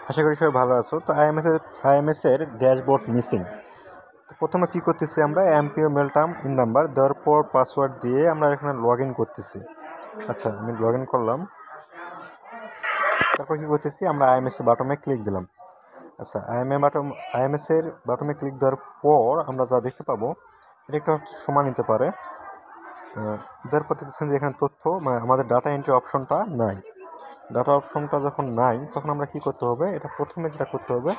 আশা করি সবাই ভালো আছো। তো আইএমএস এর ড্যাশবোর্ড মিসিং। তো প্রথমে কি করতেছি, আমরা MPO mail term in number দেওয়ার পর পাসওয়ার্ড দিয়ে আমরা এখানে লগ ইন করতেছি। আচ্ছা, আমি লগ ইন করলাম। তারপর কি করতেছি, আমরা আইএমএস এর বাটনে ক্লিক দিলাম। আচ্ছা, আইএমএস এর বাটনে ক্লিক দেওয়ার পর আমরা যা দেখতে পাবো, এটা একটা সময় নিতে পারে। দেওয়ার পর দেখতেছেন যে এখানে তথ্য, মানে আমাদের ডাটা এন্ট্রি অপশনটা নাই। ডাটা অপশনটা যখন নাই, তখন আমরা কি করতে হবে, এটা প্রথমে যেটা করতে হবে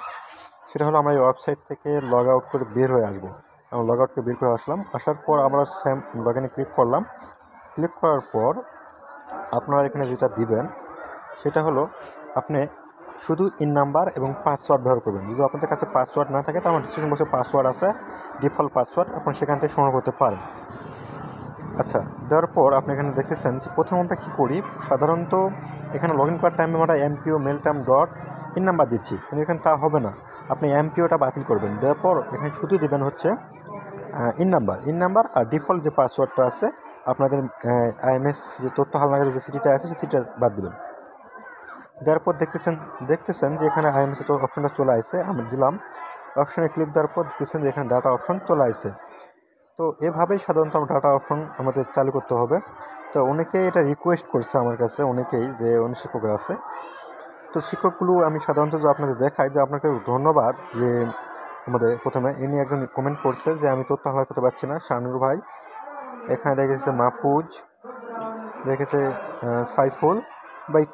সেটা হলো আমরা এই ওয়েবসাইট থেকে লগ আউট করে বের হয়ে আসবো। আমরা লগ আউট করে বের করে আসলাম, আসার পর আমরা লগ ইনে ক্লিক করলাম। ক্লিক করার পর আপনারা এখানে যেটা দিবেন সেটা হলো আপনি শুধু ইন নাম্বার এবং পাসওয়ার্ড ব্যবহার করবেন। যদি আপনাদের কাছে পাসওয়ার্ড না থাকে, তাহলে ডিসক্রিপশন বক্সে পাসওয়ার্ড আছে, ডিফল্ট পাসওয়ার্ড, আপনি সেখান থেকে সংগ্রহ করতে পারেন। আচ্ছা, দেওয়ার পর আপনি এখানে দেখেছেন যে প্রথম আমরা কী করি, সাধারণত এখানে লগ ইন করার টাইমে আমরা MPO mail term dot in number দিচ্ছি, কিন্তু এখানে তা হবে না। আপনি এমপিওটা বাতিল করবেন, দেওয়ার পর এখানে শুধু দেবেন হচ্ছে ইন নাম্বার আর ডিফল্ট যে পাসওয়ার্ডটা আছে আপনাদের আইএমএস যে তথ্য হালনাগাদের যে সিটিটা আছে সেই সিটিটা বাদ দেবেন। দেওয়ার পর দেখতেছেন যে এখানে আইএমএস এর অপশনটা চলে আসছে, আমি দিলাম। অপশনে ক্লিক দেওয়ার পর দেখতেছেন যে এখানে ডাটা অপশন চলে আসছে। তো এভাবেই সাধারণত ডাটা অপশন আমাদের চালু করতে হবে। তো অনেকেই এটা রিকোয়েস্ট করছে আমার কাছে, অনেকেই, যে অনেক শিক্ষক আছে। তো শিক্ষকগুলো আমি সাধারণত যে আপনাদের দেখাই, যে আপনাকে ধন্যবাদ, যে আমাদের প্রথমে ইনি একজন কমেন্ট করছে যে আমি তথ্য হালনা করতে পারছি না, শানুর ভাই। এখানে দেখেছে মাহফুজ, দেখেছে সাইফুল বা ইত্যাদি।